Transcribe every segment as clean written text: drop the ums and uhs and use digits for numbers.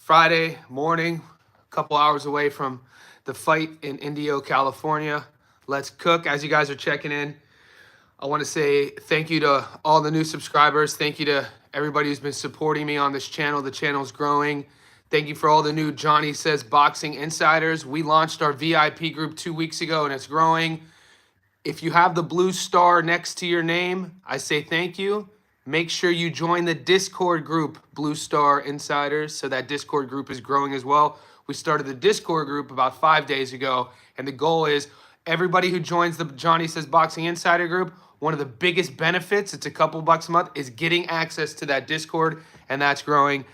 Friday morning, a couple hours away from the fight in Indio, California. Let's cook. As you guys are checking in, I want to say thank you to all the new subscribers. Thank you to everybody who's been supporting me on this channel. The channel's growing. Thank you for all the new Johnny Says Boxing Insiders. We launched our VIP group 2 weeks ago and it's growing. If you have the blue star next to your name, I say thank you. Make sure you join the Discord group, Blue Star Insiders, so that Discord group is growing as well. We started the Discord group about 5 days ago, and the goal is everybody who joins the Johnny Says Boxing Insider group, one of the biggest benefits, it's a couple bucks a month, is getting access to that Discord, and that's growing.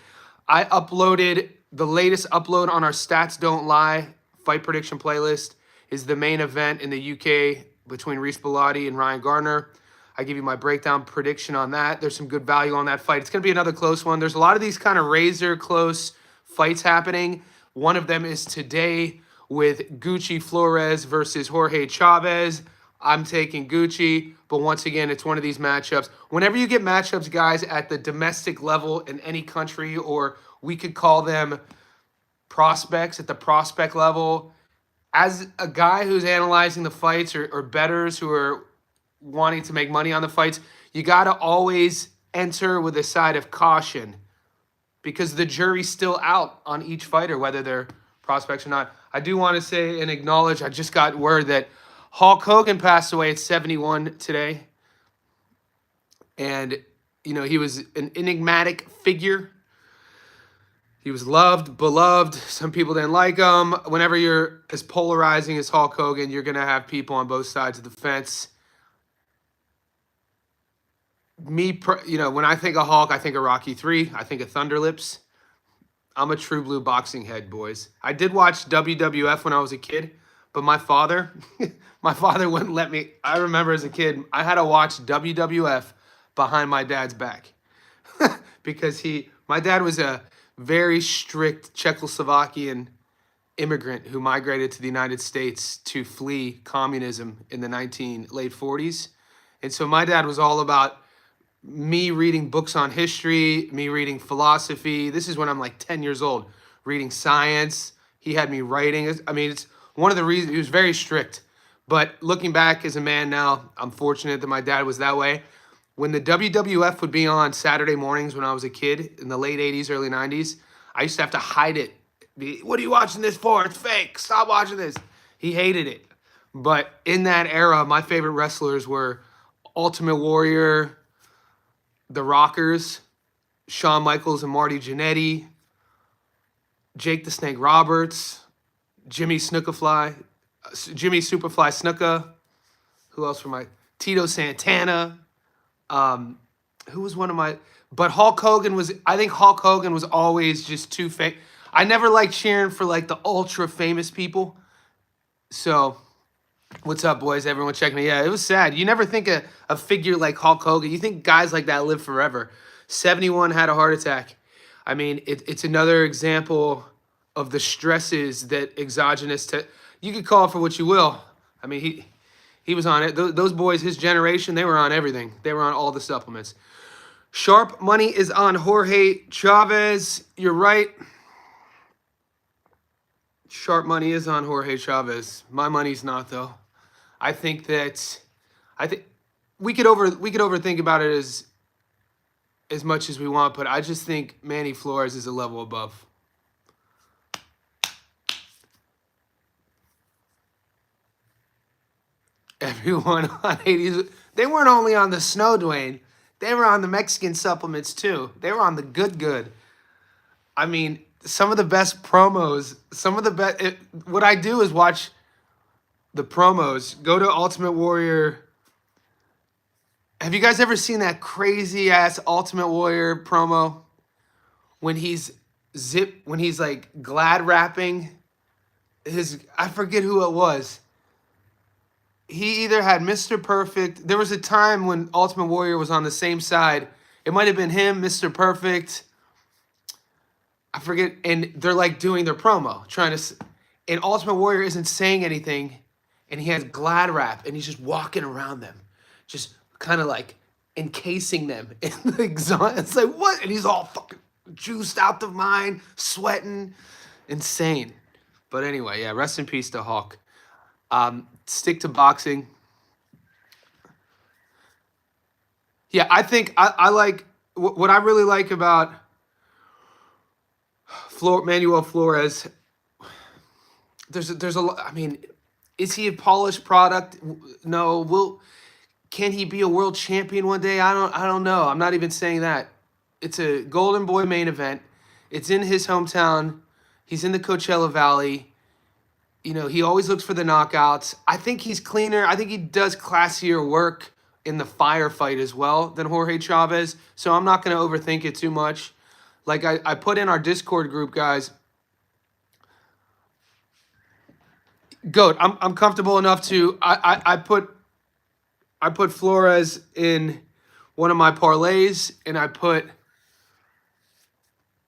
I uploaded the latest upload on our Stats Don't Lie fight prediction playlist is the main event in the UK between Reece Bellotti and Ryan Gardner. I give you my breakdown prediction on that. There's some good value on that fight. It's going to be another close one. There's a lot of these kind of razor close fights happening. One of them is today with Gucci Flores versus Jorge Chavez. I'm taking Gucci, but once again, it's one of these matchups. Whenever you get matchups, guys, at the domestic level in any country, or we could call them prospects at the prospect level, as a guy who's analyzing the fights or bettors who are wanting to make money on the fights, you got to always enter with a side of caution because the jury's still out on each fighter, whether they're prospects or not. I do want to say and acknowledge, I just got word that Hulk Hogan passed away at 71 today. And, you know, he was an enigmatic figure. He was loved, beloved. Some people didn't like him. Whenever you're as polarizing as Hulk Hogan, you're going to have people on both sides of the fence. When I think of Hulk, I think of Rocky 3. I think of Thunder Lips. I'm a true blue boxing head, boys. I did watch WWF when I was a kid, but my father wouldn't let me. I remember as a kid, I had to watch WWF behind my dad's back because my dad was a very strict Czechoslovakian immigrant who migrated to the United States to flee communism in the late 40s. And so my dad was all about me reading books on history, me reading philosophy. This is when I'm like 10 years old, reading science. He had me writing. I mean, it's one of the reasons. He was very strict. But looking back as a man now, I'm fortunate that my dad was that way. When the WWF would be on Saturday mornings when I was a kid in the late 80s, early 90s, I used to have to hide it. What are you watching this for? It's fake. Stop watching this. He hated it. But in that era, my favorite wrestlers were Ultimate Warrior, The Rockers, Shawn Michaels and Marty Jannetty, Jake the Snake Roberts, Jimmy Superfly Snuka. Who else from Tito Santana. Who was one of my... But I think Hulk Hogan was always just too fake. I never liked cheering for like the ultra famous people. So... What's up, boys? Everyone checking it. Yeah, it was sad. You never think a figure like Hulk Hogan. You think guys like that live forever. 71 had a heart attack. I mean, it's another example of the stresses that exogenous... You could call it for what you will. I mean, he was on it. Those boys, his generation, they were on everything. They were on all the supplements. Sharp money is on Jorge Chavez. You're right. Sharp money is on Jorge Chavez. My money's not, though. I think we could overthink about it as much as we want, but I just think Manny Flores is a level above. Everyone on 80s, they weren't only on the snow, Dwayne. They were on the Mexican supplements too. They were on the good. I mean, some of the best promos, what I do is watch the promos. Go to Ultimate Warrior. Have you guys ever seen that crazy ass Ultimate Warrior promo when he's like glad wrapping I forget who it was. He either had Mr. Perfect. There was a time when Ultimate Warrior was on the same side. It might have been him, Mr. Perfect. I forget. And they're like doing their promo, and Ultimate Warrior isn't saying anything. And he has glad wrap, and he's just walking around them, just kind of like encasing them in the exhaust. It's like, what? And he's all fucking juiced out the mind, sweating, insane. But anyway, yeah, rest in peace to Hawk. Stick to boxing. Yeah, I think I like what I really like about Manuel Flores. There's a lot. I mean, is he a polished product? No. Can he be a world champion one day? I don't know. I'm not even saying that. It's a Golden Boy main event. It's in his hometown. He's in the Coachella Valley. You know, he always looks for the knockouts. I think he's cleaner. I think he does classier work in the firefight as well than Jorge Chavez. So I'm not going to overthink it too much. Like I put in our Discord group, guys. Goat, I'm comfortable enough to I put Flores in one of my parlays, and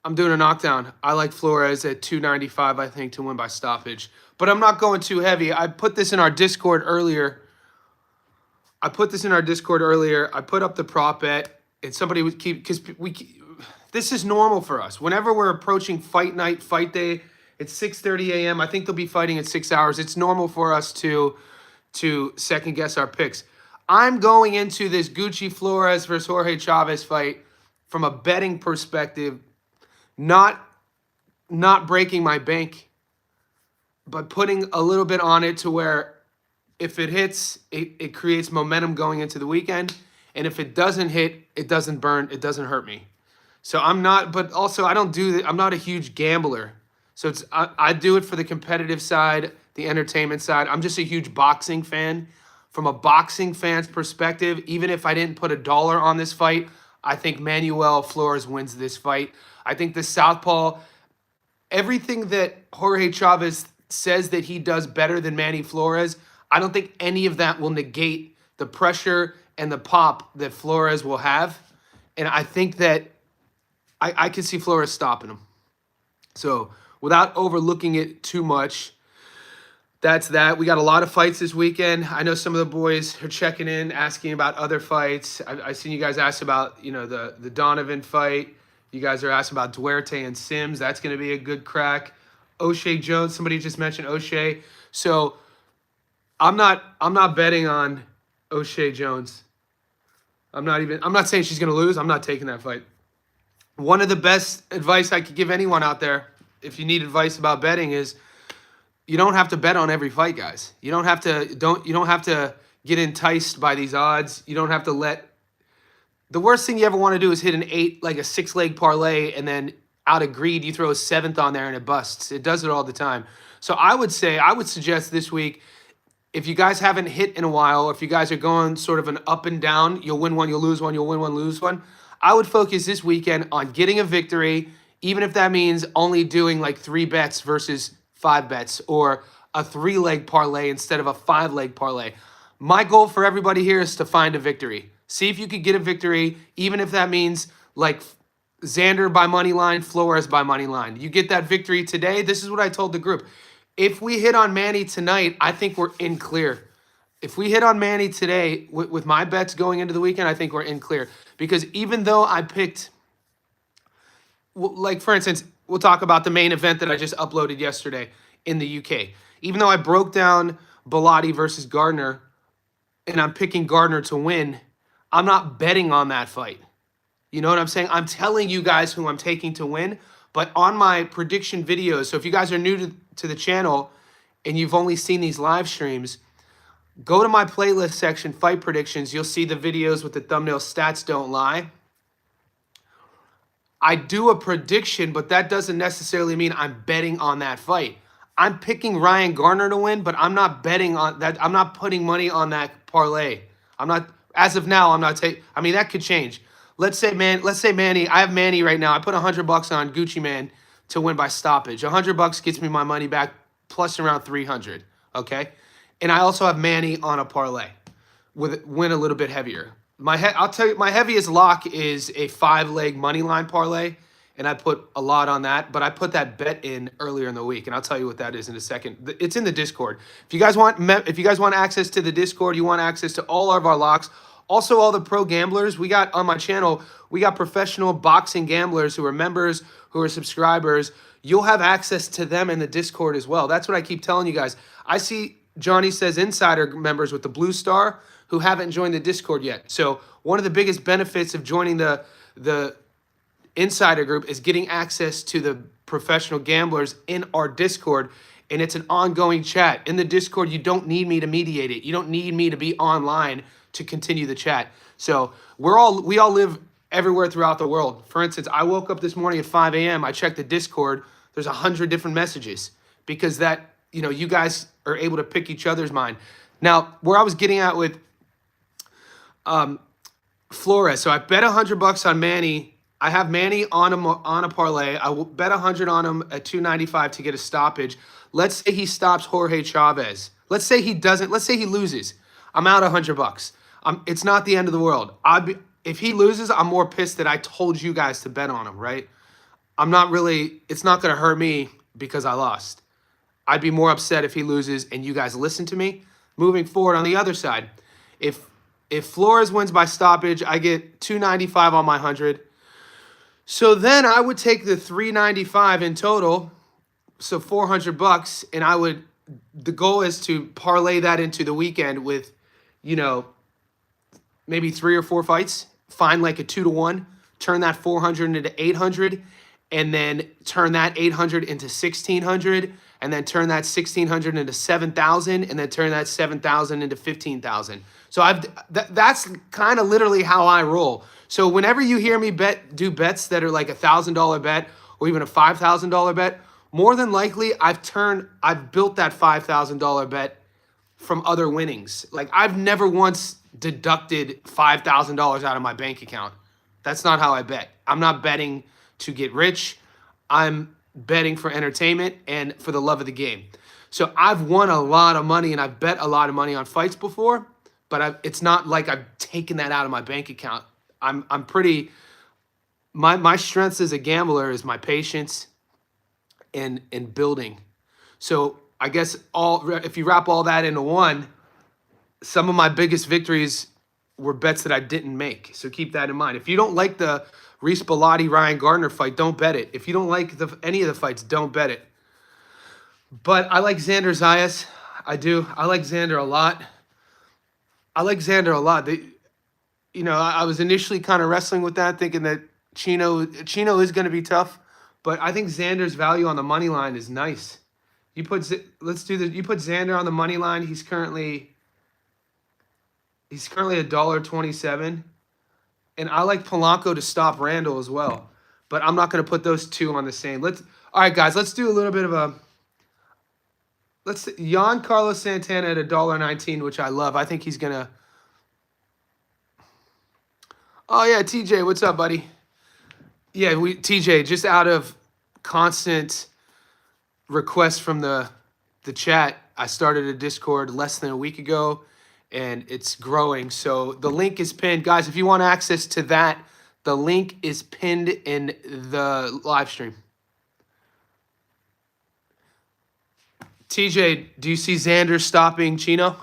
I'm doing a knockdown. I like Flores at 295, I think, to win by stoppage. But I'm not going too heavy. I put this in our Discord earlier. I put up the prop bet, and somebody would this is normal for us. Whenever we're approaching fight night, fight day, it's 6:30 a.m. I think they'll be fighting in 6 hours. It's normal for us to second guess our picks. I'm going into this Gucci Flores versus Jorge Chavez fight from a betting perspective, not breaking my bank, but putting a little bit on it to where if it hits, it creates momentum going into the weekend. And if it doesn't hit, it doesn't burn, it doesn't hurt me. So I'm not, but also I don't do that. I'm not a huge gambler. So I do it for the competitive side, the entertainment side. I'm just a huge boxing fan. From a boxing fan's perspective, even if I didn't put $1 on this fight, I think Manuel Flores wins this fight. I think the southpaw, everything that Jorge Chavez says that he does better than Manny Flores, I don't think any of that will negate the pressure and the pop that Flores will have. And I think that I can see Flores stopping him. So without overlooking it too much, that's that. We got a lot of fights this weekend. I know some of the boys are checking in, asking about other fights. I seen you guys ask about, the Donovan fight. You guys are asking about Duarte and Sims. That's going to be a good crack. O'Shea Jones, somebody just mentioned O'Shea. So I'm not betting on O'Shea Jones. I'm not saying she's going to lose. I'm not taking that fight. One of the best advice I could give anyone out there, if you need advice about betting, is you don't have to bet on every fight, guys. You don't have to get enticed by these odds. You don't have to let the worst thing you ever want to do is hit a 6-leg parlay, and then out of greed you throw a 7th on there and it busts. It does it all the time. So I would suggest this week, if you guys haven't hit in a while, or if you guys are going sort of an up and down, you'll win one, you'll lose one, you'll win one, lose one, I would focus this weekend on getting a victory, even if that means only doing like 3 bets versus 5 bets, or a 3-leg parlay instead of a 5-leg parlay. My goal for everybody here is to find a victory. See if you could get a victory, even if that means like Xander by money line, Flores by money line. You get that victory today. This is what I told the group. If we hit on Manny tonight, I think we're in clear. If we hit on Manny today with my bets going into the weekend, I think we're in clear. Because even though I picked, like for instance, we'll talk about the main event that I just uploaded yesterday in the UK. Even though I broke down Bellotti versus Gardner, and I'm picking Gardner to win, I'm not betting on that fight. You know what I'm saying? I'm telling you guys who I'm taking to win, but on my prediction videos, so if you guys are new to the channel and you've only seen these live streams, go to my playlist section, Fight Predictions. You'll see the videos with the thumbnail Stats Don't Lie. I do a prediction, but that doesn't necessarily mean I'm betting on that fight. I'm picking Ryan Garner to win, but I'm not betting on that. I'm not putting money on that parlay. I'm not, as of now, I'm not taking, I mean, that could change. Let's say Manny, I have Manny right now. I put $100 on Gucci Man to win by stoppage. $100 gets me my money back plus around 300, okay? And I also have Manny on a parlay with win a little bit heavier. I'll tell you, my heaviest lock is a 5-leg money line parlay, and I put a lot on that. But I put that bet in earlier in the week, and I'll tell you what that is in a second. It's in the Discord. If you guys want access to the Discord, you want access to all of our locks, Also, all the pro gamblers, we got on my channel, we got professional boxing gamblers who are members, who are subscribers. You'll have access to them in the Discord as well. That's what I keep telling you guys. I see Johnny Says Insider members with the blue star who haven't joined the Discord yet. So one of the biggest benefits of joining the Insider group is getting access to the professional gamblers in our Discord, and it's an ongoing chat. In the Discord, you don't need me to mediate it. You don't need me to be online to continue the chat. So we all live everywhere throughout the world. For instance, I woke up this morning at 5 a.m. I checked the Discord. There's 100 different messages because that, you guys are able to pick each other's mind. Now, where I was getting at with Flores, so I bet $100 on Manny. I have Manny on a parlay. I will bet 100 on him at 295 to get a stoppage. Let's say he stops Jorge Chavez. Let's say he doesn't. Let's say he loses. I'm out $100. It's not the end of the world. If he loses, I'm more pissed that I told you guys to bet on him, right? It's not going to hurt me because I lost. I'd be more upset if he loses and you guys listen to me. Moving forward on the other side, if Flores wins by stoppage, I get 295 on my 100. So then I would take the 395 in total, so $400, and the goal is to parlay that into the weekend with, maybe 3 or 4 fights, find like a 2-to-1, turn that 400 into 800, and then turn that 800 into 1,600, and then turn that 1,600 into 7,000, and then turn that 7,000 into 15,000. So that's kind of literally how I roll. So whenever you hear me do bets that are like $1,000 bet or even a $5,000 bet, more than likely I've built that $5,000 bet from other winnings. Like I've never once deducted $5,000 out of my bank account. That's not how I bet. I'm not betting to get rich. I'm betting for entertainment and for the love of the game. So I've won a lot of money and I've bet a lot of money on fights before, but it's not like I've taken that out of my bank account. I'm pretty, my strengths as a gambler is my patience and building. So I guess if you wrap all that into one, some of my biggest victories were bets that I didn't make. So keep that in mind. If you don't like the Reese Bellotti Ryan Gardner fight, don't bet it. If you don't like any of the fights, don't bet it. But I like Xander Zayas. I do. I like Xander a lot. I was initially kind of wrestling with that, thinking that Chino is going to be tough, but I think Xander's value on the money line is nice. You put Xander on the money line. He's currently $1.27, and I like Polanco to stop Randall as well, but I'm not going to put those two on the same. All right, guys, let's do a little bit of Jan Carlos Santana at $1.19, which I love. I think he's gonna. Oh yeah, TJ, what's up, buddy? Yeah, TJ, just out of constant requests from the chat, I started a Discord less than a week ago, and it's growing. So the link is pinned, guys. If you want access to that, the link is pinned in the live stream. TJ, do you see Xander stopping Chino?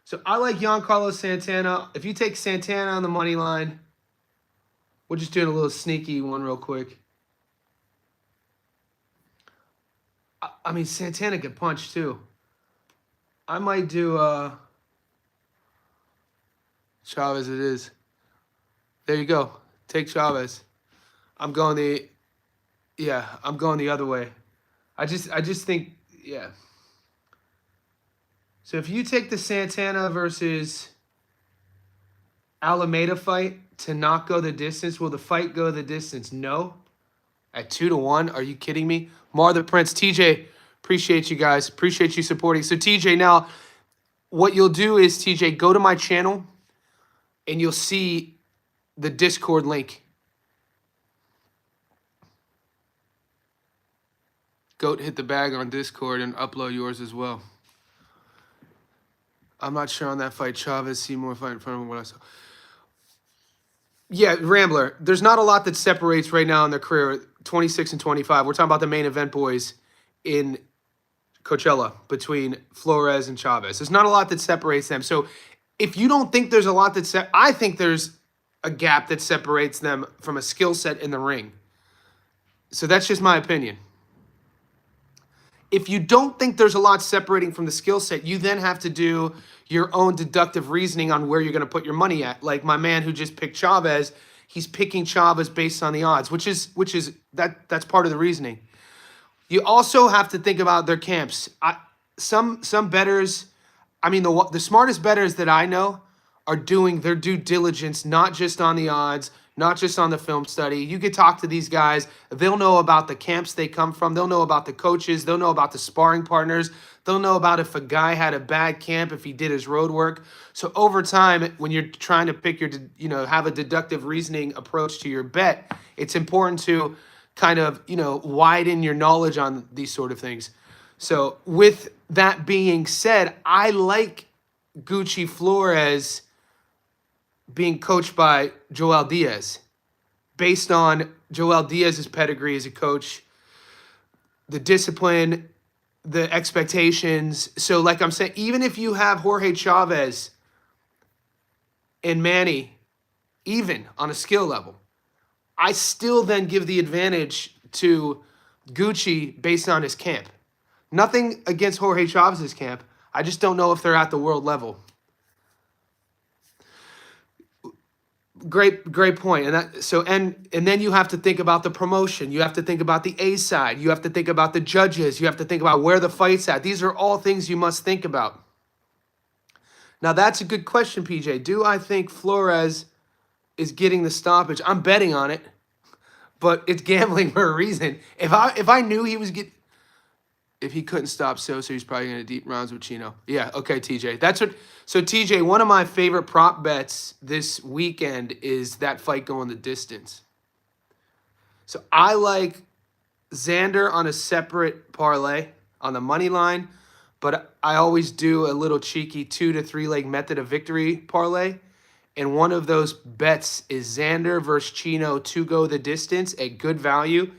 So I like Giancarlo Santana. If you take Santana on the money line, we're just doing a little sneaky one real quick. I mean, Santana can punch too. I might do Chavez it is. There you go. Take Chavez. I'm going the other way. I just think, yeah. So if you take the Santana versus Alameda fight to not go the distance, will the fight go the distance? No. At 2-to-1? Are you kidding me? Mar the Prince. TJ, appreciate you guys. Appreciate you supporting. So TJ, now what you'll do is, TJ, go to my channel and you'll see the Discord link. Go hit the bag on Discord and upload yours as well. I'm not sure on that fight. Chavez, Seymour fight in front of what I saw. Yeah, Rambler. There's not a lot that separates right now in their career. 26 and 25. We're talking about the main event boys in Coachella between Flores and Chavez. There's not a lot that separates them. So if you don't think there's a lot that I think there's a gap that separates them from a skill set in the ring. So that's just my opinion. If you don't think there's a lot separating from the skill set, you then have to do your own deductive reasoning on where you're going to put your money at. Like my man who just picked Chavez, he's picking Chavez based on the odds, which is that's part of the reasoning. You also have to think about their camps. Some bettors, I mean the smartest bettors that I know are doing their due diligence, not just on the odds, not just on the film study. You could talk to these guys. They'll know about the camps they come from. They'll know about the coaches. They'll know about the sparring partners. They'll know about if a guy had a bad camp, if he did his road work. So over time, when you're trying to pick your, have a deductive reasoning approach to your bet, it's important to kind of, widen your knowledge on these sort of things. So with that being said, I like Gucci Flores being coached by Joel Diaz, based on Joel Diaz's pedigree as a coach, the discipline, the expectations. So like I'm saying, even if you have Jorge Chavez and Manny even on a skill level, I still then give the advantage to Gucci based on his camp. Nothing against Jorge Chavez's camp. I just don't know if they're at the world level. Great point. And then you have to think about the promotion. You have to think about the A side. You have to think about the judges. You have to think about where the fight's at. These are all things you must think about. Now that's a good question, PJ. Do I think Flores is getting the stoppage? I'm betting on it, but it's gambling for a reason. If I knew he was if he couldn't stop Sosa, he's probably going to deep rounds with Chino. Yeah, okay, TJ. So TJ, one of my favorite prop bets this weekend is that fight going the distance. So I like Xander on a separate parlay on the money line, but I always do a little cheeky 2 to 3 leg method of victory parlay. And one of those bets is Xander versus Chino to go the distance at good value.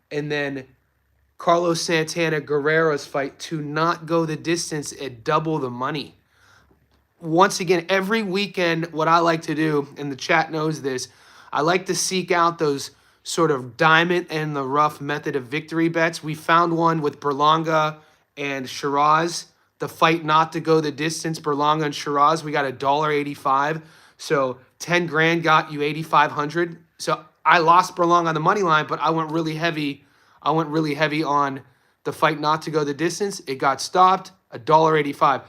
And then Carlos Santana Guerrero's fight to not go the distance at double the money. Once again, every weekend, what I like to do, and the chat knows this, I like to seek out those sort of diamond in the rough method of victory bets. We found one with Berlanga and Shiraz, the fight not to go the distance, Berlanga and Shiraz. We got $1.85. So 10 grand got you 8,500. So I lost Berlanga on the money line, but I went really heavy on the fight not to go the distance. It got stopped, $1.85.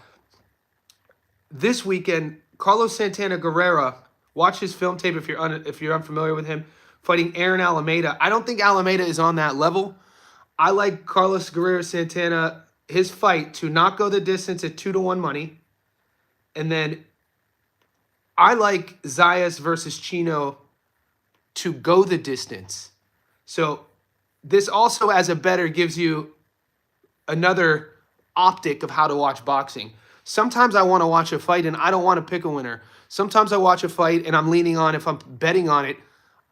This weekend, Carlos Santana Guerrero, watch his film tape if you're unfamiliar with him, fighting Aaron Alameda. I don't think Alameda is on that level. I like Carlos Guerrero Santana, his fight to not go the distance at 2-1 money. And then I like Zayas versus Chino to go the distance. So this also, as a bettor, gives you another optic of how to watch boxing. Sometimes I want to watch a fight and I don't want to pick a winner. Sometimes I watch a fight and I'm leaning on, if I'm betting on it,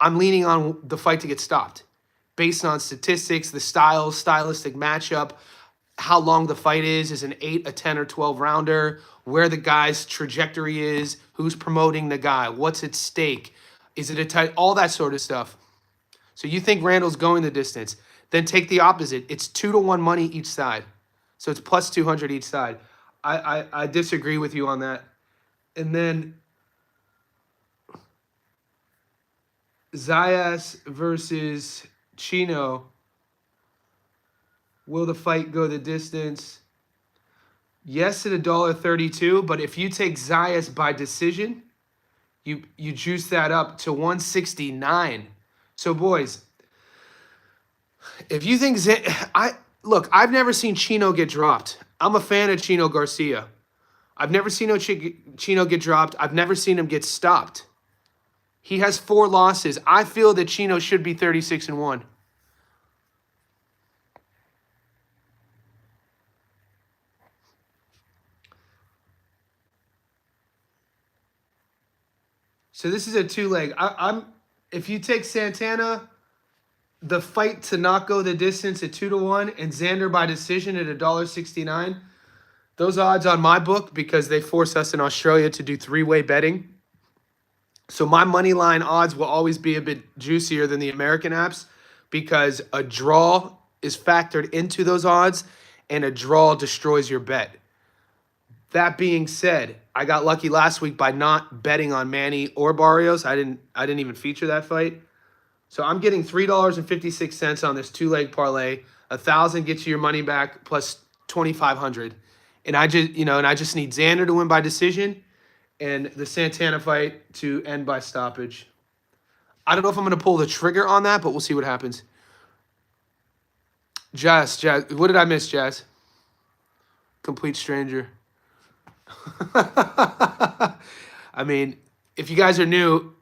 I'm leaning on the fight to get stopped based on statistics, the stylistic matchup, how long the fight is an 8, a 10, or 12 rounder, where the guy's trajectory is, who's promoting the guy, what's at stake, is it a tight, all that sort of stuff. So you think Randall's going the distance, then take the opposite. It's 2-1 money each side. So it's plus 200 each side. I disagree with you on that. And then Zayas versus Chino. Will the fight go the distance? Yes at $1.32, but if you take Zayas by decision, you juice that up to 169. So boys, if you think I've never seen Chino get dropped. I'm a fan of Chino Garcia. I've never seen Chino get dropped. I've never seen him get stopped. He has 4 losses. I feel that Chino should be 36-1. So this is a 2-leg. If you take Santana, the fight to not go the distance at 2-1 and Xander by decision at $1.69. Those odds on my book, because they force us in Australia to do three-way betting. So my money line odds will always be a bit juicier than the American apps because a draw is factored into those odds and a draw destroys your bet. That being said, I got lucky last week by not betting on Manny or Barrios. I didn't even feature that fight. So I'm getting $3.56 on this two-leg parlay. 1,000 gets you your money back plus 2,500. And I just need Xander to win by decision and the Santana fight to end by stoppage. I don't know if I'm going to pull the trigger on that, but we'll see what happens. Jazz, what did I miss, Jazz? Complete stranger. I mean, if you guys are new,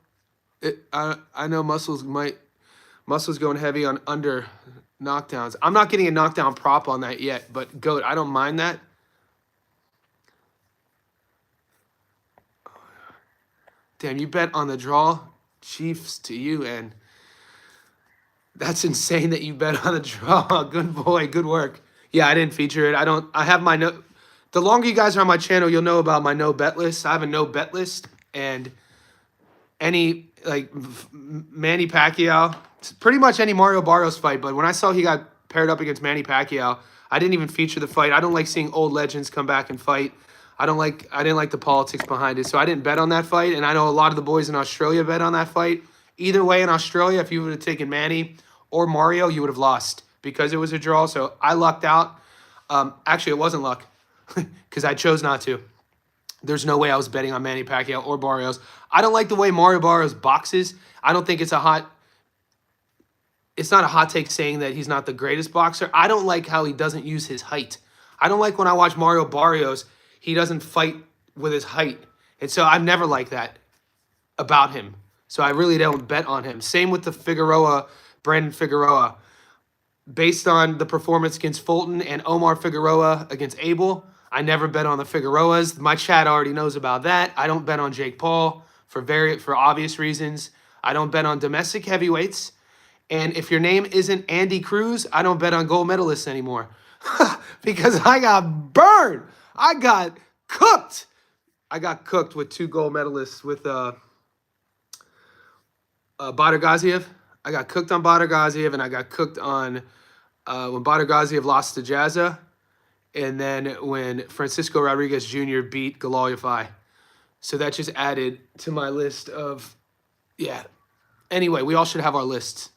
I know Muscle's going heavy on under knockdowns. I'm not getting a knockdown prop on that yet, but GOAT, I don't mind that. Damn, you bet on the draw, Chiefs to you, and that's insane that you bet on the draw. Good boy, good work. Yeah, I didn't feature it. I have my no. The longer you guys are on my channel, you'll know about my no bet list. I have a no bet list, and any like Manny Pacquiao, pretty much any Mario Barrios fight. But when I saw he got paired up against Manny Pacquiao, I didn't even feature the fight. I don't like seeing old legends come back and fight. I didn't like the politics behind it, so I didn't bet on that fight. And I know a lot of the boys in Australia bet on that fight. Either way, in Australia, if you would have taken Manny or Mario, you would have lost because it was a draw. So I lucked out. Actually, it wasn't luck because I chose not to. There's no way I was betting on Manny Pacquiao or Barrios. I don't like the way Mario Barrios boxes. I don't think it's not a hot take saying that he's not the greatest boxer. I don't like how he doesn't use his height. I don't like when I watch Mario Barrios, he doesn't fight with his height. And so I've never liked that about him. So I really don't bet on him. Same with the Brandon Figueroa. Based on the performance against Fulton and Omar Figueroa against Abel, I never bet on the Figueroas. My chat already knows about that. I don't bet on Jake Paul for obvious reasons. I don't bet on domestic heavyweights. And if your name isn't Andy Cruz, I don't bet on gold medalists anymore. Because I got burned. I got cooked. I got cooked with 2 gold medalists with Badr Gaziev. I got cooked on Badr Gaziev, and I got cooked on when Badr Gaziev lost to Jazza, and then when Francisco Rodriguez Jr. beat Galoyafai. So that just added to my list of, yeah. Anyway, we all should have our lists.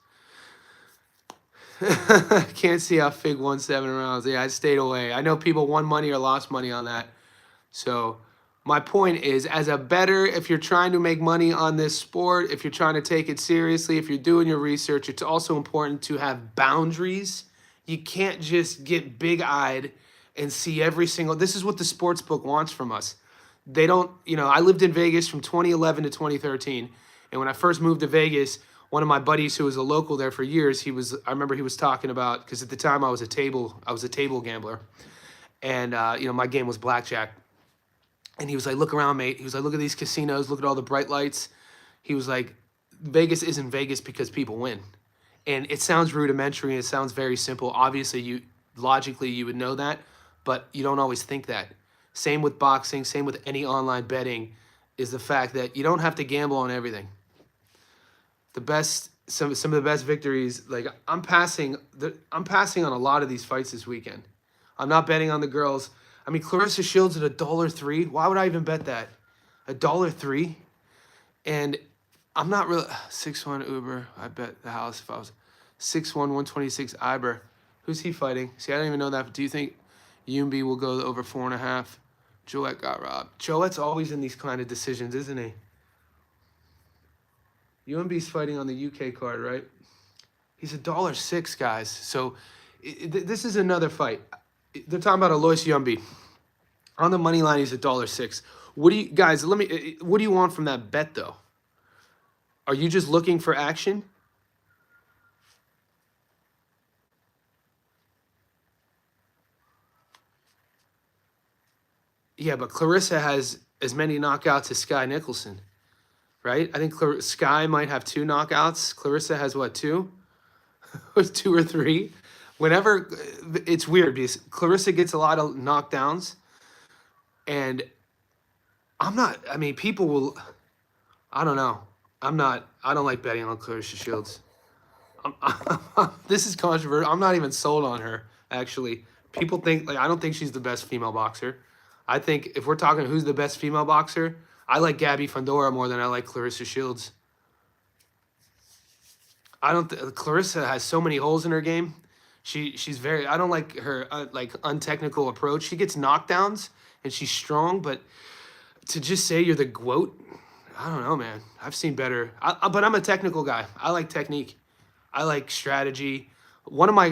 Can't see how Fig won 7 rounds. Yeah, I stayed away. I know people won money or lost money on that. So my point is, as a bettor, if you're trying to make money on this sport, if you're trying to take it seriously, if you're doing your research, it's also important to have boundaries. You can't just get big-eyed and see every single... This is what the sports book wants from us. They don't... I lived in Vegas from 2011 to 2013. And when I first moved to Vegas, one of my buddies who was a local there for years, I remember he was talking about... Because at the time I was a table gambler. And, my game was blackjack. And he was like, look around, mate. He was like, look at these casinos. Look at all the bright lights. He was like, Vegas isn't Vegas because people win. And it sounds rudimentary. It sounds very simple. Obviously, logically, you would know that. But you don't always think that. Same with boxing. Same with any online betting is the fact that you don't have to gamble on everything. Some of the best victories, like I'm passing on a lot of these fights this weekend. I'm not betting on the girls. I mean, Clarissa Shields at $1.03. Why would I even bet that? $1.03? And I'm not really... 6-1 Uber. I bet the house if I was... 6-1, 126 Iber. Who's he fighting? See, I don't even know that. But do you think Yumbi will go over 4.5? Joette got robbed. Joette's always in these kind of decisions, isn't he? Yumbi's fighting on the UK card, right? He's $1.06, guys. So this is another fight. They're talking about Alois Yumbi. On the money line, he's $1.06. What do you want from that bet, though? Are you just looking for action? Yeah, but Clarissa has as many knockouts as Sky Nicholson, right? I think Sky might have 2 knockouts. Clarissa has, what, 2? or 2 or 3. Whenever it's weird because Clarissa gets a lot of knockdowns, and I'm not. I mean, people will. I don't know. I'm not. I don't like betting on Clarissa Shields. This is controversial. I'm not even sold on her. Actually, people think like I don't think she's the best female boxer. I think if we're talking who's the best female boxer, I like Gabby Fundora more than I like Clarissa Shields. I don't. Clarissa has so many holes in her game. She's very. I don't like her like untechnical approach. She gets knockdowns and she's strong, but to just say you're the GOAT, I don't know, man. I've seen better. But I'm a technical guy. I like technique. I like strategy. One of my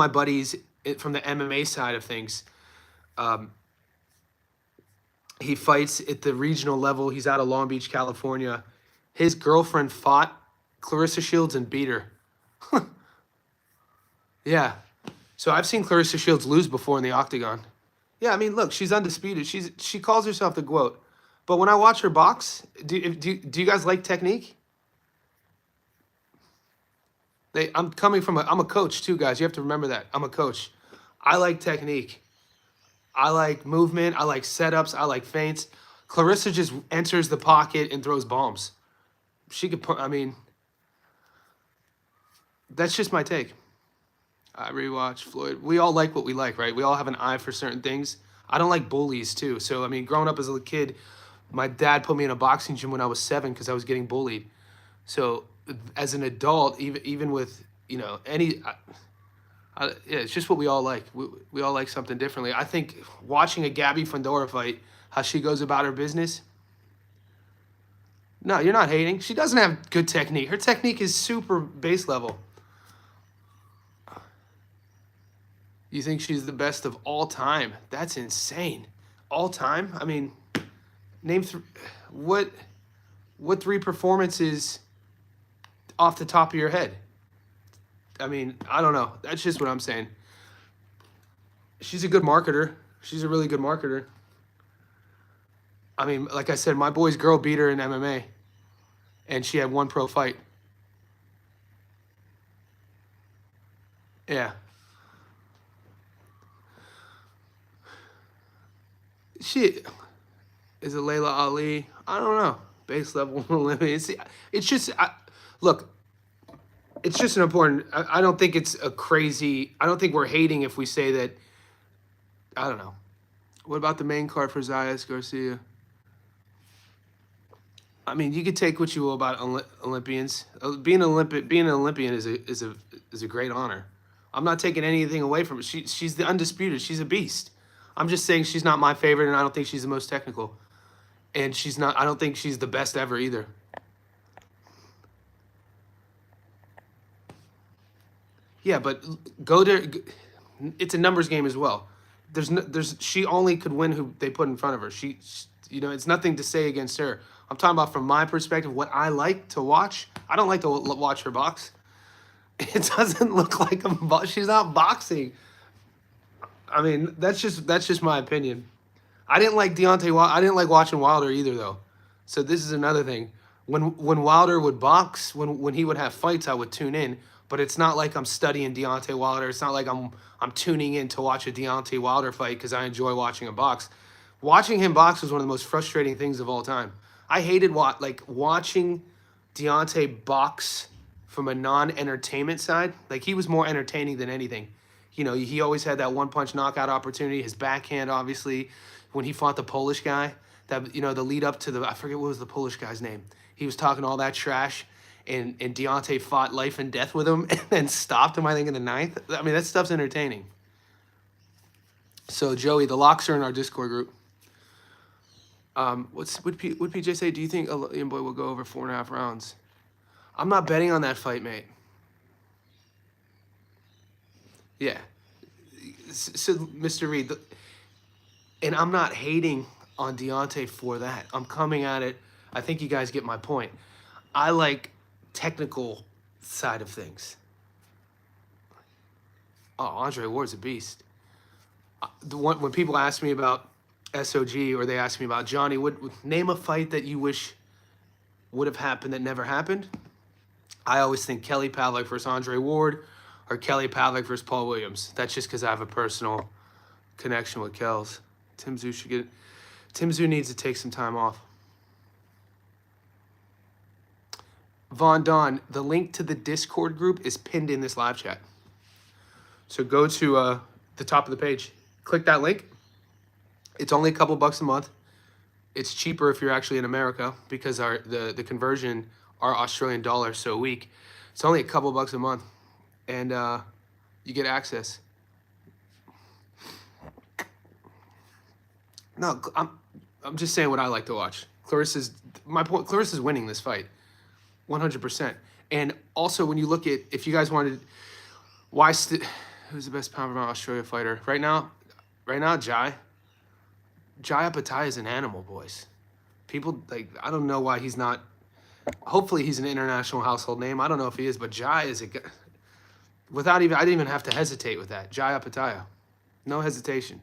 buddies from the MMA side of things, he fights at the regional level. He's out of Long Beach, California. His girlfriend fought Clarissa Shields and beat her. Yeah. So I've seen Clarissa Shields lose before in the octagon. Yeah, I mean, look, she's undisputed. She calls herself the GOAT. But when I watch her box, do you guys like technique? I'm a coach too, guys. You have to remember that. I'm a coach. I like technique. I like movement. I like setups. I like feints. Clarissa just enters the pocket and throws bombs. She could put, I mean, that's just my take. I rewatched Floyd. We all like what we like, right? We all have an eye for certain things. I don't like bullies too. So, I mean, growing up as a kid, my dad put me in a boxing gym when I was 7 because I was getting bullied. So, as an adult, even with, yeah, it's just what we all like. We all like something differently. I think watching a Gabby Fundora fight, how she goes about her business. No, you're not hating. She doesn't have good technique. Her technique is super base level. You think she's the best of all time? That's insane. All time? I mean, name what 3 performances off the top of your head? I mean, I don't know. That's just what I'm saying. She's a good marketer. She's a really good marketer. I mean, like I said, my boy's girl beat her in MMA, and she had 1 pro fight. Yeah. She is it Layla Ali? I don't know. Base level limit. It's just look. It's just an important. I don't think it's a crazy. I don't think we're hating if we say that. I don't know. What about the main card for Zayas Garcia? I mean, you could take what you will about Olympians. Being an Olympian is a great honor. I'm not taking anything away from it. She's the undisputed. She's a beast. I'm just saying she's not my favorite, and I don't think she's the most technical. And she's not. I don't think she's the best ever either. Yeah, but it's a numbers game as well. She only could win who they put in front of her. It's nothing to say against her. I'm talking about from my perspective, what I like to watch. I don't like to watch her box. It doesn't look like she's not boxing. I mean, that's just my opinion. I didn't like I didn't like watching Wilder either, though. So this is another thing. When Wilder would box, when he would have fights, I would tune in. But it's not like I'm studying Deontay Wilder. It's not like I'm tuning in to watch a Deontay Wilder fight because I enjoy watching him box. Watching him box was one of the most frustrating things of all time. I hated watching Deontay box from a non-entertainment side. Like, he was more entertaining than anything. He always had that one-punch knockout opportunity. His backhand, obviously, when he fought the Polish guy, the lead up to I forget what was the Polish guy's name. He was talking all that trash, and Deontay fought life and death with him and then stopped him, I think, in the 9th. I mean, that stuff's entertaining. So, Joey, the locks are in our Discord group. Would PJ say, do you think Young Boy will go over 4.5 rounds? I'm not betting on that fight, mate. Yeah. So, Mr. Reed, and I'm not hating on Deontay for that. I'm coming at it. I think you guys get my point. I like technical side of things. Oh, Andre Ward's a beast. When people ask me about SOG or they ask me about Johnny, name a fight that you wish would have happened that never happened. I always think Kelly Pavlik versus Andre Ward or Kelly Pavlik versus Paul Williams. That's just because I have a personal connection with Kells. Tim Tszyu needs to take some time off. Von Don, the link to the Discord group is pinned in this live chat. So go to the top of the page. Click that link. It's only a couple bucks a month. It's cheaper if you're actually in America because the conversion are Australian dollars so a week. It's only a couple bucks a month, and you get access. No, I'm just saying what I like to watch. Clarissa's winning this fight, 100%. And also, when you look at, if you guys wanted, who's the best pound for pound Australia fighter right now? Jai Apataya is an animal, boys. People I don't know why he's not. Hopefully, he's an international household name. I don't know if he is, but Jai is a guy. I didn't even have to hesitate with that. Jai Apataya, no hesitation.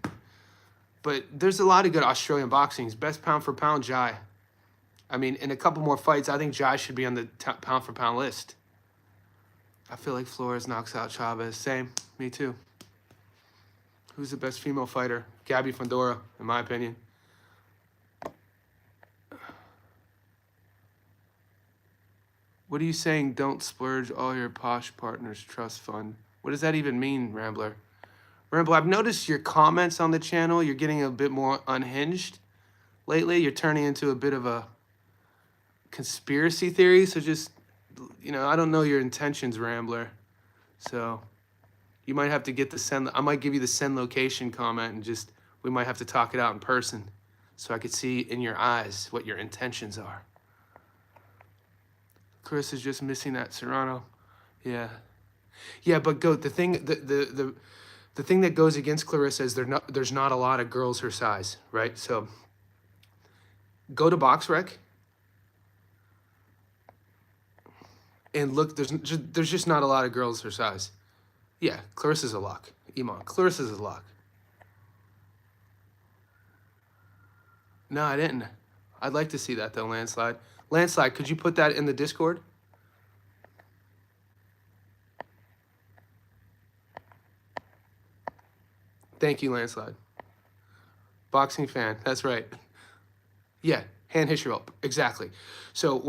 But there's a lot of good Australian boxing. Best pound for pound, Jai. I mean, in a couple more fights, I think Jai should be on the pound for pound list. I feel like Flores knocks out Chavez. Same, me too. Who's the best female fighter? Gabby Fundora, in my opinion. What are you saying? Don't splurge all your posh partners trust fund. What does that even mean, Rambler? Rambler, I've noticed your comments on the channel. You're getting a bit more unhinged lately. You're turning into a bit of a conspiracy theory. So just, I don't know your intentions, Rambler. So you might have to get I might give you the send location comment and we might have to talk it out in person so I could see in your eyes what your intentions are. Chris is just missing that Serrano. Yeah. Yeah, but Goat, the thing that goes against Clarissa is there's not a lot of girls her size, right? So go to BoxRec and look, there's just not a lot of girls her size. Yeah, Clarissa's a lock. Iman, Clarissa's a lock. No, I didn't. I'd like to see that though, Landslide. Landslide, could you put that in the Discord? Thank you, Landslide. Boxing fan, that's right. Yeah, hand history, exactly. So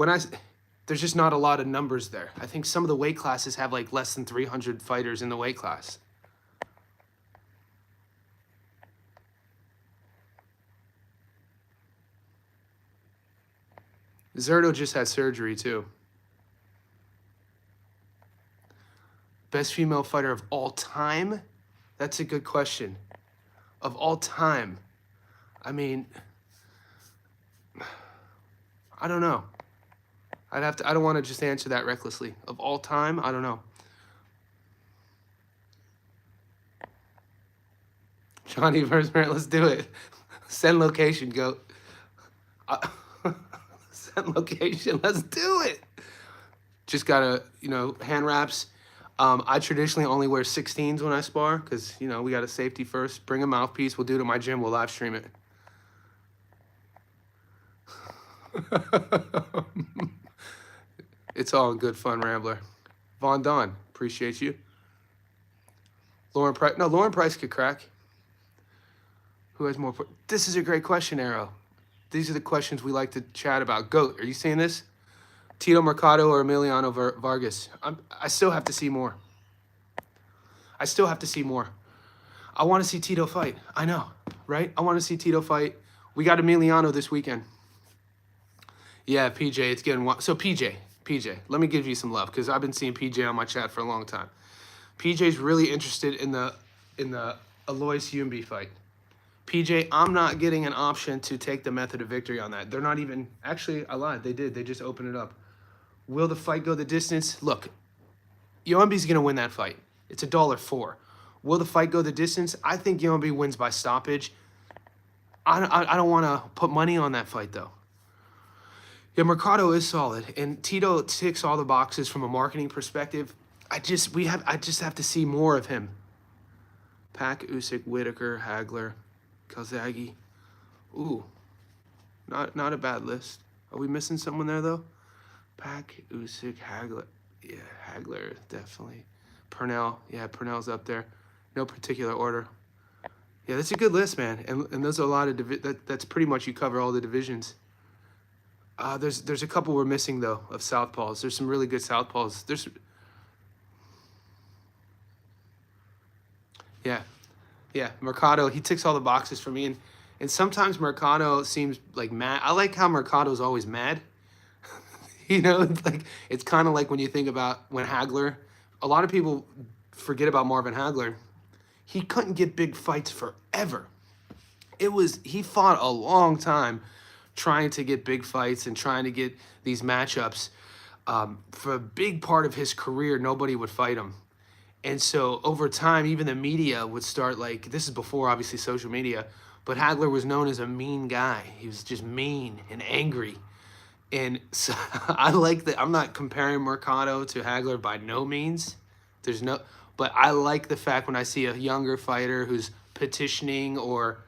there's just not a lot of numbers there. I think some of the weight classes have like less than 300 fighters in the weight class. Zerto just had surgery too. Best female fighter of all time? That's a good question. Of all time, I mean, I don't know. I don't want to just answer that recklessly. Of all time, I don't know. Johnny versus Merritt, let's do it. Send location, Goat. Send location, let's do it. Just gotta, hand wraps. I traditionally only wear 16s when I spar because, we got a safety first. Bring a mouthpiece. We'll do it at my gym. We'll live stream it. It's all good fun, Rambler. Von Don, appreciate you. Lauren Price. No, Lauren Price could crack. Who has more? This is a great question, Arrow. These are the questions we like to chat about. Goat, are you seeing this? Tito Mercado or Emiliano Vargas? I still have to see more. I want to see Tito fight. I know, right? I want to see Tito fight. We got Emiliano this weekend. Yeah, PJ, it's getting wild. So PJ, let me give you some love because I've been seeing PJ on my chat for a long time. PJ's really interested in the Alois Yumbi fight. PJ, I'm not getting an option to take the method of victory on that. They're not even, actually, I lied. They did. They just opened it up. Will the fight go the distance? Look, Yumbi's going to win that fight. It's $1.04. Will the fight go the distance? I think Yumbi wins by stoppage. I don't want to put money on that fight, though. Yeah, Mercado is solid, and Tito ticks all the boxes from a marketing perspective. I just have to see more of him. Pack, Usyk, Whitaker, Hagler, Calzaghe. Ooh, not a bad list. Are we missing someone there though? Pack, Usyk, Hagler. Yeah, Hagler, definitely. Purnell, yeah, Purnell's up there. No particular order. Yeah, that's a good list, man. And those are a lot of that's pretty much you cover all the divisions. There's a couple we're missing though of southpaws. There's some really good southpaws. Yeah, yeah. Mercado, he ticks all the boxes for me, and sometimes Mercado seems like mad. I like how Mercado's always mad. You know, it's like it's kind of like when you think about when Hagler. A lot of people forget about Marvin Hagler. He couldn't get big fights forever. He fought a long time trying to get big fights and trying to get these matchups. For a big part of his career, nobody would fight him. And so over time, even the media would start like, this is before obviously social media, but Hagler was known as a mean guy. He was just mean and angry. And so I like that. I'm not comparing Mercado to Hagler by no means. But I like the fact when I see a younger fighter who's petitioning or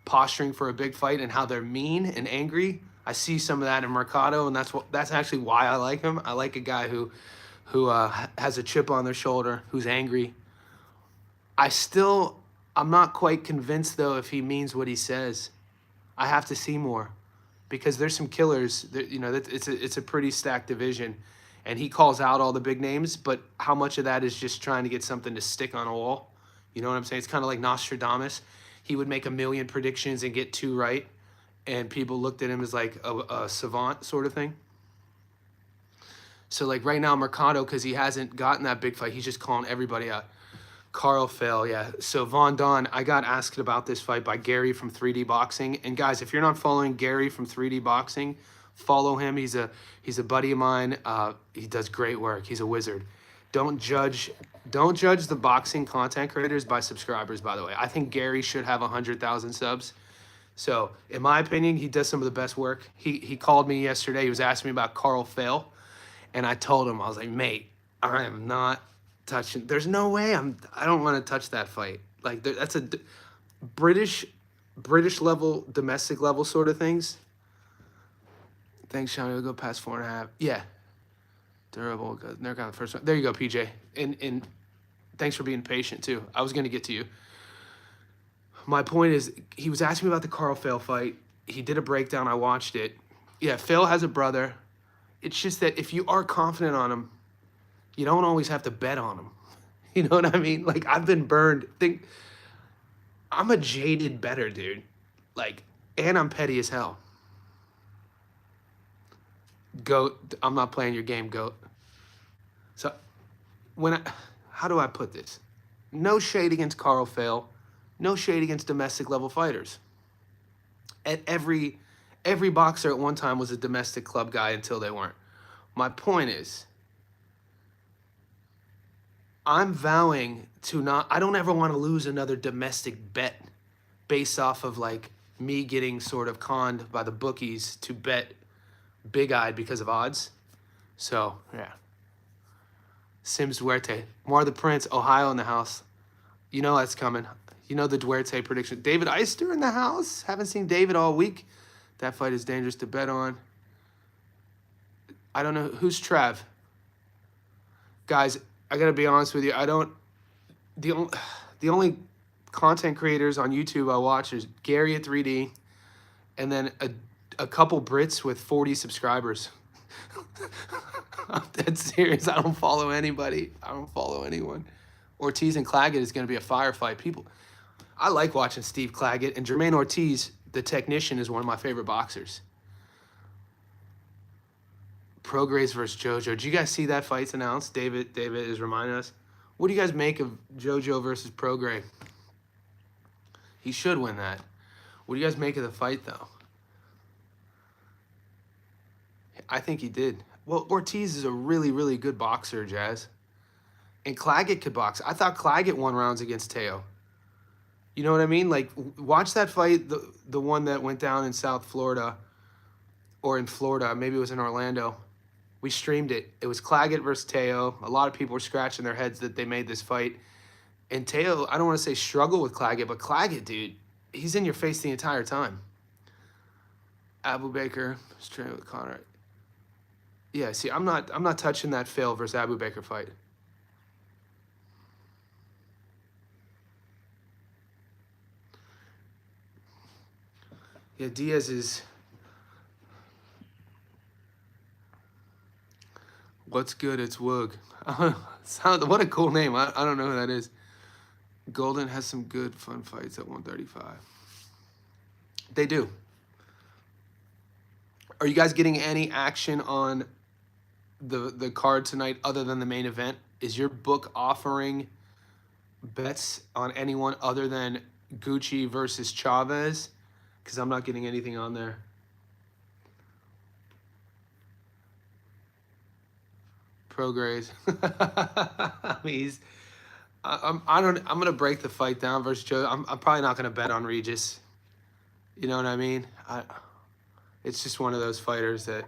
posturing for a big fight and how they're mean and angry. I see some of that in Mercado, and that's actually why I like him. I like a guy who has a chip on their shoulder, who's angry. I'm not quite convinced though if he means what he says. I have to see more, because there's some killers. That, it's a pretty stacked division, and he calls out all the big names. But how much of that is just trying to get something to stick on a wall? You know what I'm saying? It's kind of like Nostradamus. He would make a million predictions and get 2 right, and people looked at him as like a savant sort of thing. So like right now, Mercado, because he hasn't gotten that big fight, he's just calling everybody out. Carl Fell, yeah. So Von Don, I got asked about this fight by Gary from 3D Boxing. And guys, if you're not following Gary from 3D Boxing, follow him. He's a buddy of mine. He does great work. He's a wizard. Don't judge the boxing content creators by subscribers, by the way. I think Gary should have 100,000 subs. So in my opinion, he does some of the best work. He called me yesterday. He was asking me about Carl Fell. And I told him, I was like, mate, I am not touching. There's no way I don't want to touch that fight. Like that's a British level, domestic level sort of things. Thanks, Sean. We'll go past 4.5. Yeah. Durable. Never got the first one. There you go, PJ. And thanks for being patient too. I was gonna get to you. My point is, he was asking me about the Carl Fell fight. He did a breakdown. I watched it. Yeah, Phil has a brother. It's just that if you are confident on him, you don't always have to bet on him. You know what I mean? Like, I've been burned. I'm a jaded bettor, dude. Like, and I'm petty as hell. Goat, I'm not playing your game, Goat. So, how do I put this? No shade against Carl Fell. No shade against domestic level fighters. At every boxer at one time was a domestic club guy until they weren't. My point is, I'm vowing to not, I don't ever want to lose another domestic bet based off of like me getting sort of conned by the bookies to bet big-eyed because of odds. So, yeah. Sims Duarte. More the Prince, Ohio in the house. You know that's coming. You know the Duarte prediction. David Eister in the house. Haven't seen David all week. That fight is dangerous to bet on. I don't know. Who's Trav? Guys, I got to be honest with you. The only content creators on YouTube I watch is Gary at 3D and then a couple Brits with 40 subscribers. I'm dead serious. I don't follow anybody. I don't follow anyone. Ortiz and Claggett is going to be a firefight. I like watching Steve Claggett, and Jermaine Ortiz, the technician, is one of my favorite boxers. Prograis versus JoJo. Did you guys see that fight's announced? David is reminding us. What do you guys make of JoJo versus Prograis? He should win that. What do you guys make of the fight, though? I think he did. Well, Ortiz is a really, really good boxer, Jazz. And Claggett could box. I thought Claggett won rounds against Teo. You know what I mean? Like, watch that fight, the one that went down in South Florida, or in Florida. Maybe it was in Orlando. We streamed it. It was Claggett versus Teo. A lot of people were scratching their heads that they made this fight. And Teo, I don't want to say struggle with Claggett, but Claggett, dude, he's in your face the entire time. Abu Baker, straight with Connor. Yeah, see, I'm not touching that Phil versus Abu Bakr fight. Yeah, Diaz is. What's good? It's Woog. What a cool name. I don't know who that is. Golden has some good fun fights at 135. They do. Are you guys getting any action on the card tonight other than the main event? Is your book offering bets on anyone other than Gucci versus Chavez? Because I'm not getting anything on there. Pro grades. I mean, I'm gonna break the fight down versus Joe. I'm probably not gonna bet on Regis. You know what I mean? It's just one of those fighters that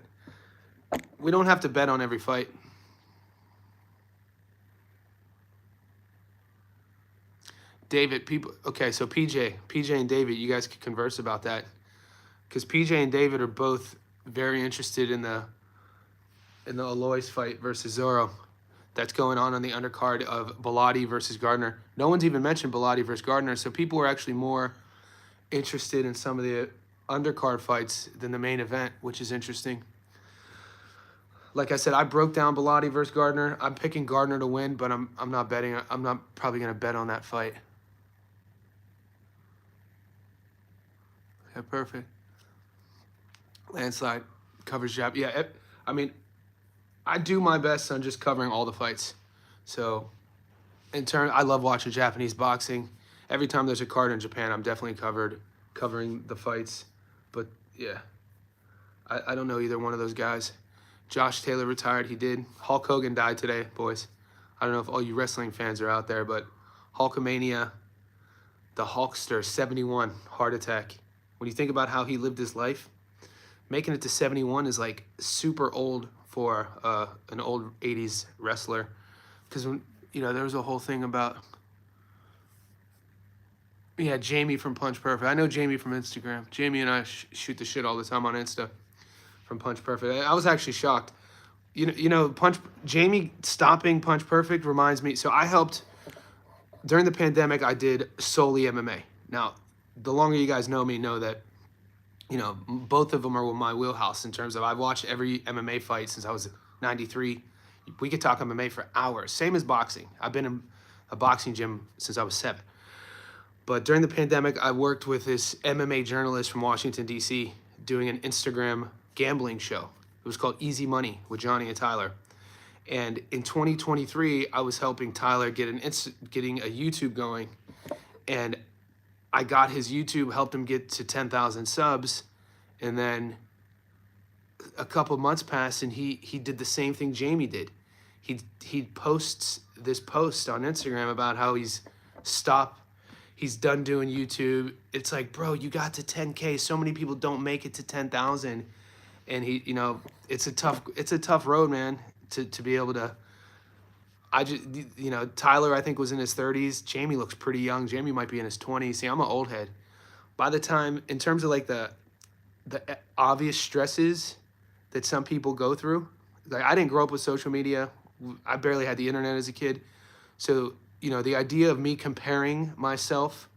we don't have to bet on every fight. David, people. Okay, so PJ and David, you guys could converse about that, because PJ and David are both very interested in the Alois fight versus Zorro. That's going on the undercard of Bellotti versus Gardner. No one's even mentioned Bellotti versus Gardner, so people are actually more interested in some of the undercard fights than the main event, which is interesting. Like I said, I broke down Bellotti versus Gardner. I'm picking Gardner to win, but I'm not betting. I'm not probably going to bet on that fight. Yeah, perfect. Landslide covers jab. Yeah, I mean, I do my best on just covering all the fights. So, in turn, I love watching Japanese boxing. Every time there's a card in Japan, I'm definitely covering the fights. But yeah, I don't know either one of those guys. Josh Taylor retired. He did. Hulk Hogan died today, boys. I don't know if all you wrestling fans are out there, but Hulkamania, the Hulkster, 71, heart attack. When you think about how he lived his life, making it to 71 is like super old for an old 80s wrestler. Because, there was a whole thing about, Jamie from Punch Perfect. I know Jamie from Instagram. Jamie and I shoot the shit all the time on Insta from Punch Perfect. I was actually shocked. Jamie stopping Punch Perfect reminds me. So I helped, during the pandemic, I did solely MMA. Now, the longer you guys know me, know that, both of them are my wheelhouse in terms of I've watched every MMA fight since I was 93. We could talk MMA for hours. Same as boxing. I've been in a boxing gym since I was 7. But during the pandemic, I worked with this MMA journalist from Washington, D.C., doing an Instagram gambling show. It was called Easy Money with Johnny and Tyler. And in 2023, I was helping Tyler getting a YouTube going. And I got his YouTube, helped him get to 10,000 subs. And then a couple months passed, and he did the same thing Jamie did. He posts this post on Instagram about how he's done doing YouTube. It's like, bro, you got to 10K. So many people don't make it to 10,000. And it's a tough road, man, to be able to. Tyler, I think, was in his 30s. Jamie looks pretty young. Jamie might be in his 20s. See, I'm an old head. By the time, in terms of like the obvious stresses that some people go through, like I didn't grow up with social media. I barely had the internet as a kid. So, the idea of me comparing myself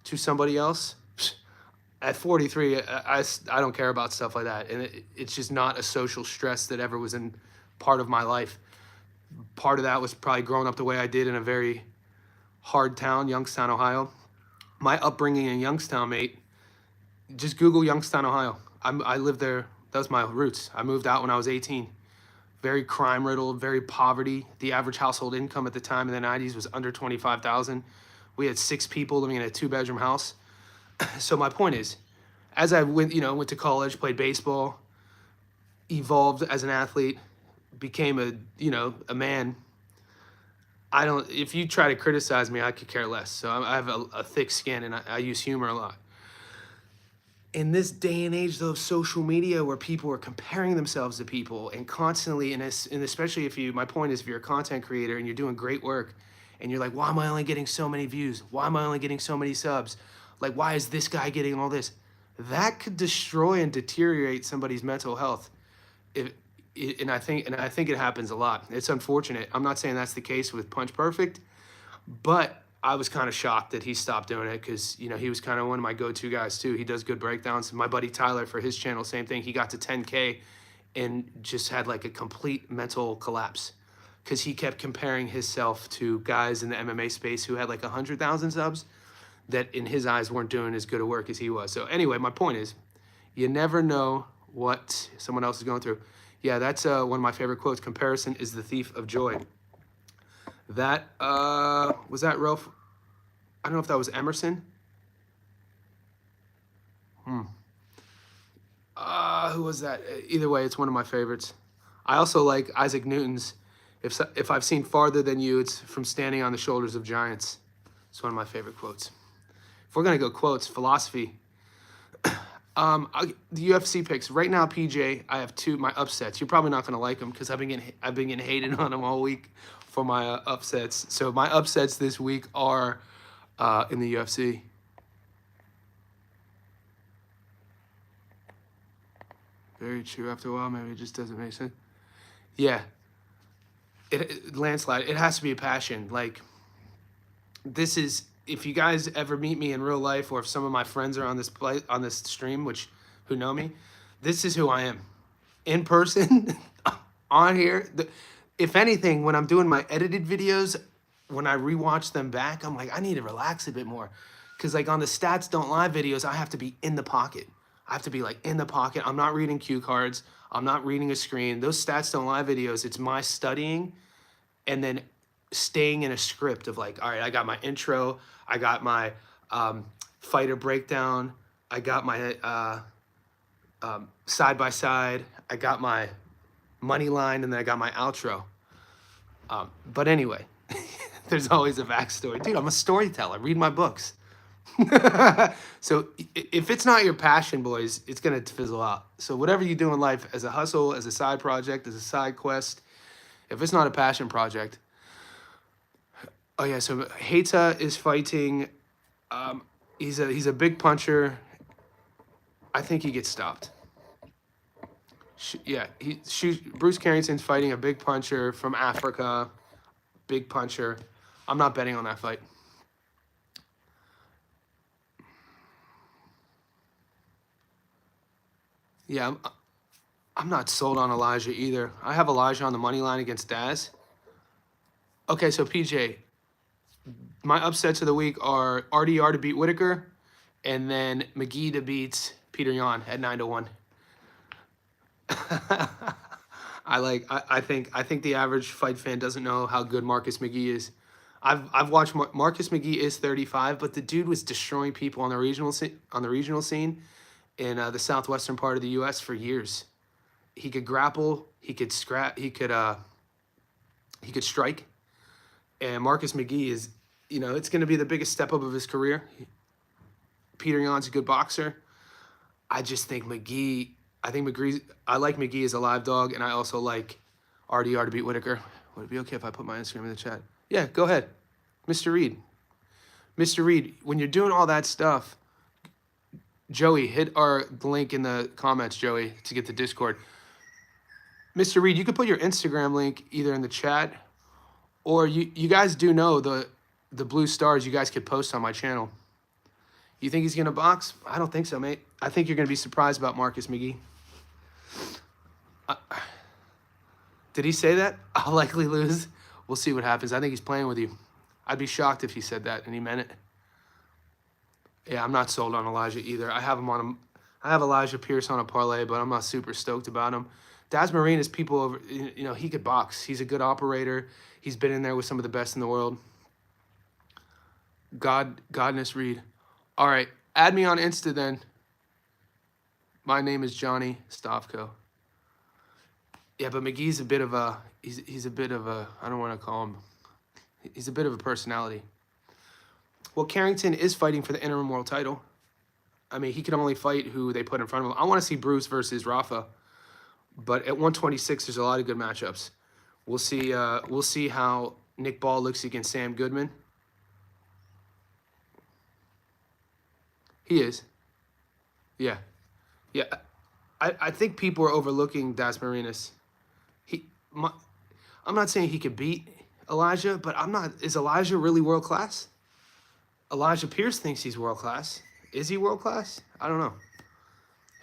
to somebody else, at 43, I don't care about stuff like that. And it's just not a social stress that ever was in part of my life. Part of that was probably growing up the way I did in a very hard town, Youngstown, Ohio. My upbringing in Youngstown, mate, just Google Youngstown, Ohio. I lived there. That was my roots. I moved out when I was 18. Very crime-riddled, very poverty. The average household income at the time in the 90s was under $25,000. We had 6 people living in a 2-bedroom house. So my point is, as I went to college, played baseball, evolved as an athlete, became a man. If you try to criticize me, I could care less. So I have a thick skin, and I use humor a lot. In this day and age, though, of social media, where people are comparing themselves to people and constantly, and especially my point is, if you're a content creator and you're doing great work, and you're like, why am I only getting so many views? Why am I only getting so many subs? Like, why is this guy getting all this? That could destroy and deteriorate somebody's mental health. and I think it happens a lot. It's unfortunate. I'm not saying that's the case with Punch Perfect, but I was kind of shocked that he stopped doing it because, you know, he was kind of one of my go-to guys too. He does good breakdowns. My buddy Tyler for his channel, same thing. He got to 10K and just had like a complete mental collapse because he kept comparing himself to guys in the MMA space who had like 100,000 subs that in his eyes weren't doing as good a work as he was. So anyway, my point is, you never know what someone else is going through. Yeah, that's one of my favorite quotes. Comparison is the thief of joy. That, was that Ralph? I don't know if that was Emerson. Who was that? Either way, it's one of my favorites. I also like Isaac Newton's, if I've seen farther than you, it's from standing on the shoulders of giants. It's one of my favorite quotes. If we're going to go quotes, philosophy. The UFC picks. Right now, PJ, I have my upsets. You're probably not going to like them because I've been getting hated on them all week for my upsets. So my upsets this week are in the UFC. Very true. After a while, maybe it just doesn't make sense. Yeah. Landslide. It has to be a passion. Like, this is, if you guys ever meet me in real life, or if some of my friends are on this stream, which who know me, this is who I am in person. On here, if anything, when I'm doing my edited videos, when I rewatch them back, I'm like, I need to relax a bit more, because like on the Stats Don't Lie videos, I have to be in the pocket. I have to be like in the pocket. I'm not reading cue cards. I'm not reading a screen. Those Stats Don't Lie videos, it's my studying and then staying in a script of like, all right, I got my intro, I got my fighter breakdown, I got my side by side, I got my money line, and then I got my outro. But anyway, there's always a backstory. Dude, I'm a storyteller. Read my books. So if it's not your passion, boys, it's going to fizzle out. So whatever you do in life, as a hustle, as a side project, as a side quest, if it's not a passion project. Oh yeah, so Heita is fighting. He's a big puncher. I think he gets stopped. Yeah, Bruce Carrington's fighting a big puncher from Africa. Big puncher. I'm not betting on that fight. Yeah, I'm not sold on Elijah either. I have Elijah on the money line against Daz. Okay, so PJ, my upsets of the week are RDR to beat Whitaker, and then McGee to beat Peter Yan at 9-1. I think the average fight fan doesn't know how good Marcus McGee is. I've watched Marcus McGee is 35, but the dude was destroying people on the regional scene in the southwestern part of the U.S. for years. He could grapple, he could scrap, he could strike. And Marcus McGee is, you know, it's going to be the biggest step up of his career. Peter Yan's a good boxer. I just think McGee. I like McGee as a live dog, and I also like RDR to beat Whitaker. Would it be okay if I put my Instagram in the chat? Yeah, go ahead. Mr. Reed. Mr. Reed, when you're doing all that stuff, Joey, hit the link in the comments, Joey, to get the Discord. Mr. Reed, you could put your Instagram link either in the chat, or you guys do know the blue stars you guys could post on my channel. You think he's going to box? I don't think so, mate. I think you're going to be surprised about Marcus McGee. Did he say that? I'll likely lose. We'll see what happens. I think he's playing with you. I'd be shocked if he said that and he meant it. Yeah, I'm not sold on Elijah either. I have Elijah Pierce on a parlay, but I'm not super stoked about him. Daz Marine is people over, you know, he could box. He's a good operator. He's been in there with some of the best in the world. Godness Reed. All right, add me on Insta then. My name is Johnny Stavko. Yeah, but McGee's a bit of a, he's a bit of a, I don't want to call him, he's a bit of a personality. Well, Carrington is fighting for the interim world title. I mean, he can only fight who they put in front of him. I want to see Bruce versus Rafa, but at 126, there's a lot of good matchups. We'll see how Nick Ball looks against Sam Goodman. He is. Yeah. Yeah. I think people are overlooking Das Marinas. I'm not saying he could beat Elijah, but is Elijah really world class? Elijah Pierce thinks he's world class. Is he world class? I don't know.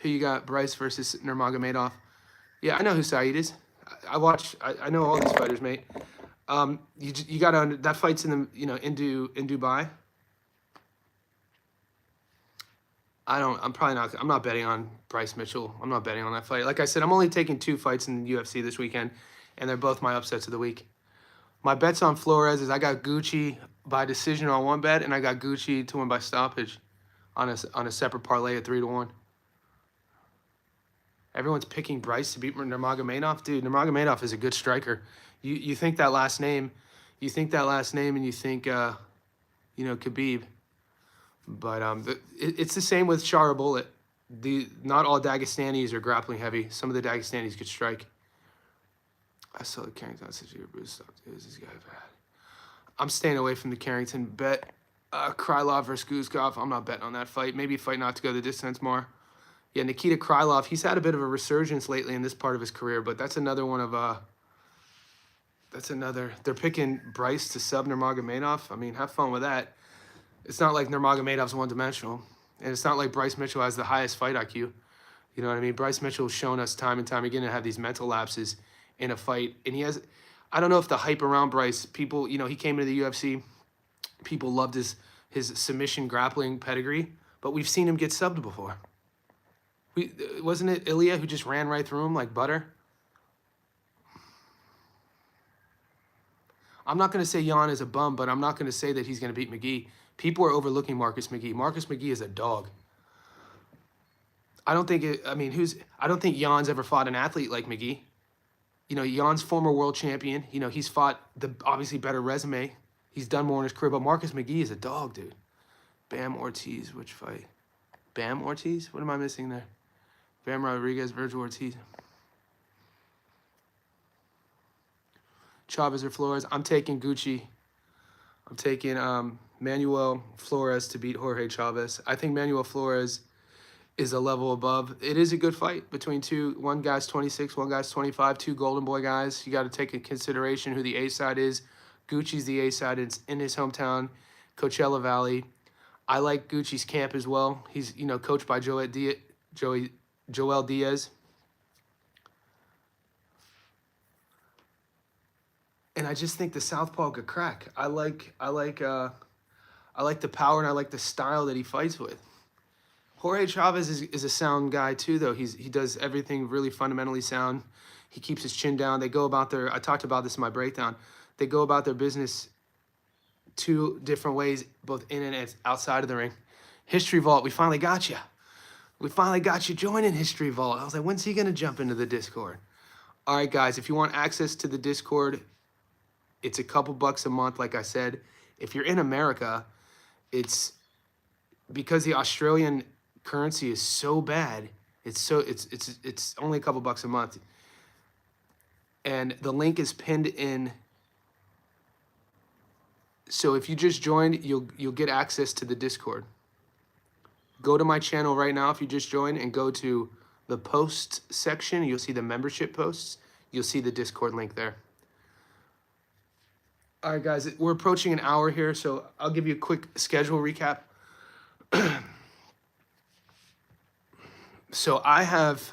Who you got? Bryce versus Nurmagomedov. Yeah, I know who Saeed is. I know all these fighters, mate. You got to that fight's in the in Dubai. I'm not betting on Bryce Mitchell. I'm not betting on that fight. Like I said, I'm only taking 2 fights in the UFC this weekend, and they're both my upsets of the week. My bets on Flores is I got Gucci by decision on one bet, and I got Gucci to win by stoppage on a separate parlay at 3-1. Everyone's picking Bryce to beat Nurmagomedov. Dude, Nurmagomedov is a good striker. You think that last name, and you think Khabib. But it's the same with Sharabulit. Not all Dagestanis are grappling heavy. Some of the Dagestanis could strike. I saw the Carrington says you're Bruce. Is this guy bad? I'm staying away from the Carrington bet. Krylov versus Guzkov. I'm not betting on that fight. Maybe fight not to go the distance more. Yeah, Nikita Krylov. He's had a bit of a resurgence lately in this part of his career, but that's another one of They're picking Bryce to sub Nurmagomedov. I mean, have fun with that. It's not like Nurmagomedov's one-dimensional, and it's not like Bryce Mitchell has the highest fight IQ. You know what I mean? Bryce Mitchell's shown us time and time again to have these mental lapses in a fight, and he has. I don't know if the hype around Bryce, people, he came into the UFC, people loved his submission grappling pedigree, but we've seen him get subbed before. Wasn't it Ilya who just ran right through him like butter? I'm not going to say Jan is a bum, but I'm not going to say that he's going to beat McGee. People are overlooking Marcus McGee. Marcus McGee is a dog. I don't think Jan's ever fought an athlete like McGee. Jan's former world champion. He's fought the obviously better resume. He's done more in his career, but Marcus McGee is a dog, dude. Bam Ortiz, which fight? Bam Ortiz? What am I missing there? Bam Rodriguez, Virgil Ortiz. Chavez or Flores? I'm taking Gucci. I'm taking Manuel Flores to beat Jorge Chavez. I think Manuel Flores is a level above. It is a good fight between one guy's 26, one guy's 25, 2 Golden Boy guys. You got to take into consideration who the A side is. Gucci's the A side. It's in his hometown, Coachella Valley. I like Gucci's camp as well. He's coached by Joel Diaz. And I just think the southpaw could crack. I like the power, and I like the style that he fights with. Jorge Chavez is a sound guy too, though. He does everything really fundamentally sound. He keeps his chin down. They go about I talked about this in my breakdown. They go about their business 2 different ways, both in and outside of the ring. History Vault, we finally got you. We finally got you joining History Vault. I was like, when's he gonna jump into the Discord? All right, guys, if you want access to the Discord, it's a couple bucks a month, like I said. If you're in America, it's because the Australian currency is so bad. It's only a couple bucks a month. And the link is pinned in. So if you just joined, you'll get access to the Discord. Go to my channel right now if you just joined and go to the posts section. You'll see the membership posts. You'll see the Discord link there. All right, guys, we're approaching an hour here, so I'll give you a quick schedule recap. So I have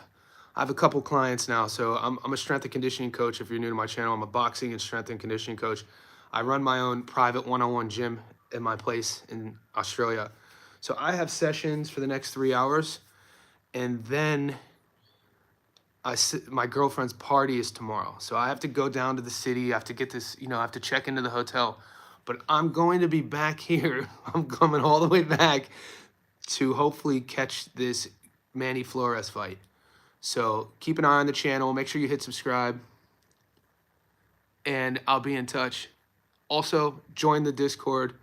a couple clients now. So I'm a strength and conditioning coach. If you're new to my channel, I'm a boxing and strength and conditioning coach. I run my own private one-on-one gym in my place in Australia. So I have sessions for the next 3 hours, and then my girlfriend's party is tomorrow. So I have to go down to the city. I have to get this, I have to check into the hotel. But I'm going to be back here. I'm coming all the way back to hopefully catch this Manny Flores fight. So keep an eye on the channel. Make sure you hit subscribe. And I'll be in touch. Also, join the Discord.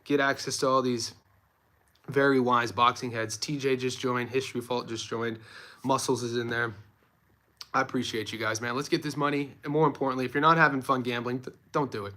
Get access to all these very wise boxing heads. TJ just joined. History Fault just joined. Muscles is in there. I appreciate you guys, man. Let's get this money. And more importantly, if you're not having fun gambling, don't do it.